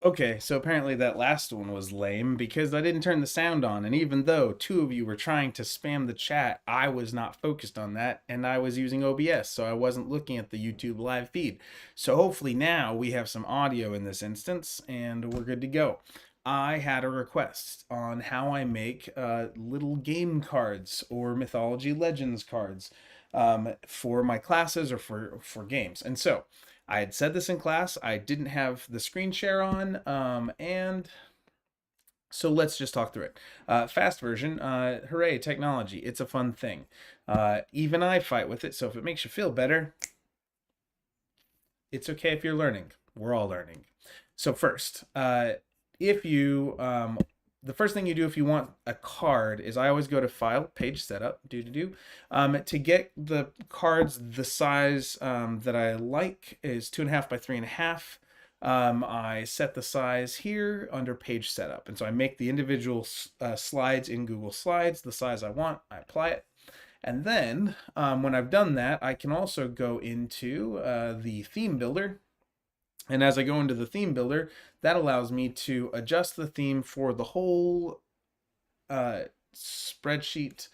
Okay, so apparently that last one was lame because I didn't turn the sound on, and even though two of you were trying to spam the chat, I was not focused on that, and I was using OBS, so I wasn't looking at the YouTube live feed. So hopefully now we have some audio in this instance, and we're good to go. I had a request on how I make little game cards or Mythology Legends cards for my classes or for games, and so I had said this in class. I didn't have the screen share on, and so let's just talk through it. Fast version, hooray, technology. It's a fun thing. Even I fight with it, so if it makes you feel better, it's okay if you're learning. We're all learning. So first, if you the first thing you do if you want a card is I always go to File, Page Setup, to get the cards the size that I like is 2.5 by 3.5. I set the size here under Page Setup, and so I make the individual slides in Google Slides the size I want. I apply it. And then when I've done that, I can also go into the theme builder. And as I go into the theme builder, that allows me to adjust the theme for the whole spreadsheet.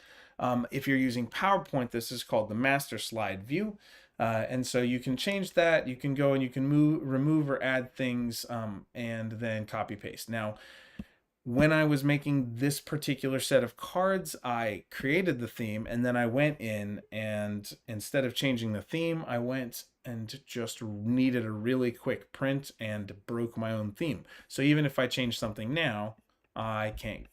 If you're using PowerPoint, this is called the master slide view. And so you can change that. You can go and you can remove or add things and then copy paste. Now, when I was making this particular set of cards, I created the theme and then I went in and instead of changing the theme, I went and just needed a really quick print and broke my own theme. So even if I change something now, I can't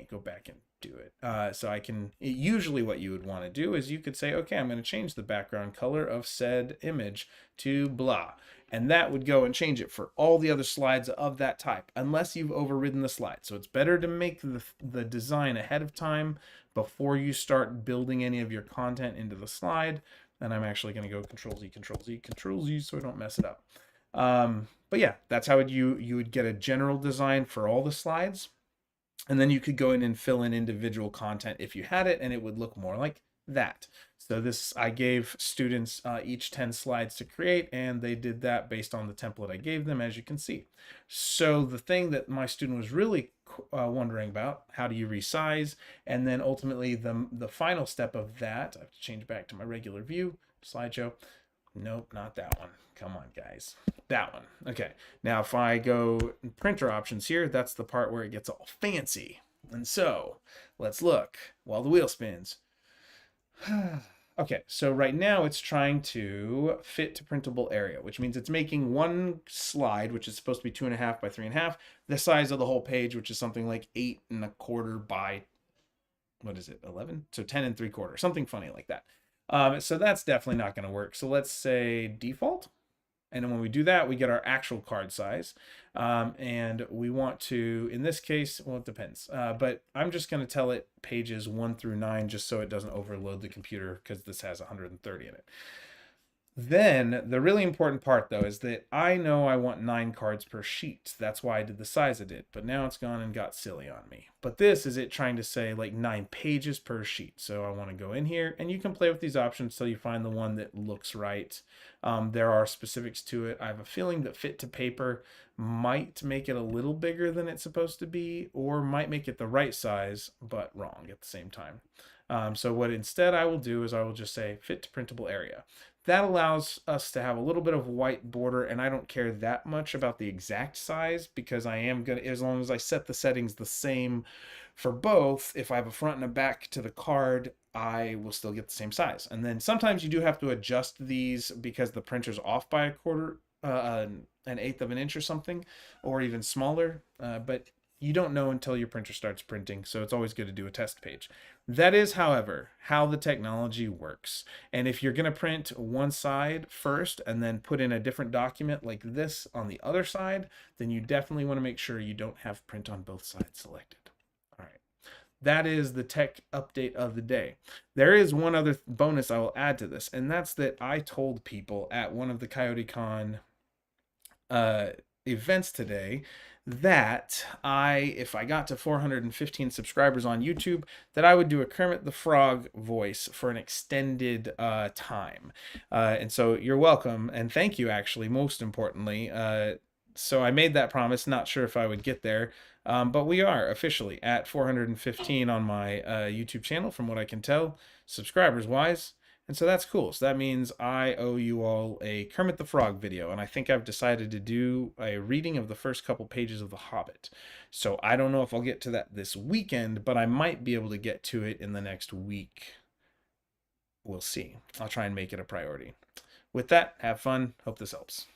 go back and do it. So I can usually what you would want to do is you could say, okay, I'm going to change the background color of said image to blah. And that would go and change it for all the other slides of that type, unless you've overridden the slide. So it's better to make the design ahead of time before you start building any of your content into the slide. And I'm actually going to go Control Z, Control Z, Control Z so I don't mess it up. But yeah, that's how you would get a general design for all the slides. And then you could go in and fill in individual content if you had it, and it would look more like that. So this, I gave students each 10 slides to create, and they did that based on the template I gave them, as you can see. So the thing that my student was really wondering about, how do you resize? And then ultimately the final step of that, I have to change back to my regular view, slideshow. Nope, not that one. Come on, guys. That one. Okay. Now, if I go printer options here, that's the part where it gets all fancy. And so, let's look while the wheel spins. Okay, so right now it's trying to fit to printable area, which means it's making one slide, which is supposed to be 2.5 by 3.5, the size of the whole page, which is something like 8.25 by, what is it, 11? So 10.75, something funny like that. So that's definitely not going to work. So let's say default. And then when we do that, we get our actual card size. And we want to, in this case, well, it depends. But I'm just going to tell it pages 1 through 9 just so it doesn't overload the computer because this has 130 in it. Then the really important part though is that I know I want 9 cards per sheet. That's why I did the size I did, but now it's gone and got silly on me. But this is it trying to say like 9 pages per sheet. So I want to go in here and you can play with these options till you find the one that looks right. There are specifics to it. I have a feeling that fit to paper might make it a little bigger than it's supposed to be or might make it the right size, but wrong at the same time. So what instead I will do is I will just say fit to printable area. That allows us to have a little bit of white border, and I don't care that much about the exact size because I am going to, as long as I set the settings the same for both, if I have a front and a back to the card, I will still get the same size. And then sometimes you do have to adjust these because the printer's off by a quarter, an eighth of an inch or something, or even smaller, but you don't know until your printer starts printing, so it's always good to do a test page. That is, however, how the technology works. And if you're going to print one side first and then put in a different document like this on the other side, then you definitely want to make sure you don't have print on both sides selected. All right. That is the tech update of the day. There is one other bonus I will add to this, and that's that I told people at one of the CoyoteCon events today that if I got to 415 subscribers on YouTube, that I would do a Kermit the Frog voice for an extended time. And so you're welcome, and thank you actually, most importantly. So I made that promise, not sure if I would get there, but we are officially at 415 on my YouTube channel, from what I can tell, subscribers wise. And so that's cool. So that means I owe you all a Kermit the Frog video, and I think I've decided to do a reading of the first couple pages of The Hobbit. So I don't know if I'll get to that this weekend, but I might be able to get to it in the next week. We'll see. I'll try and make it a priority. With that, have fun. Hope this helps.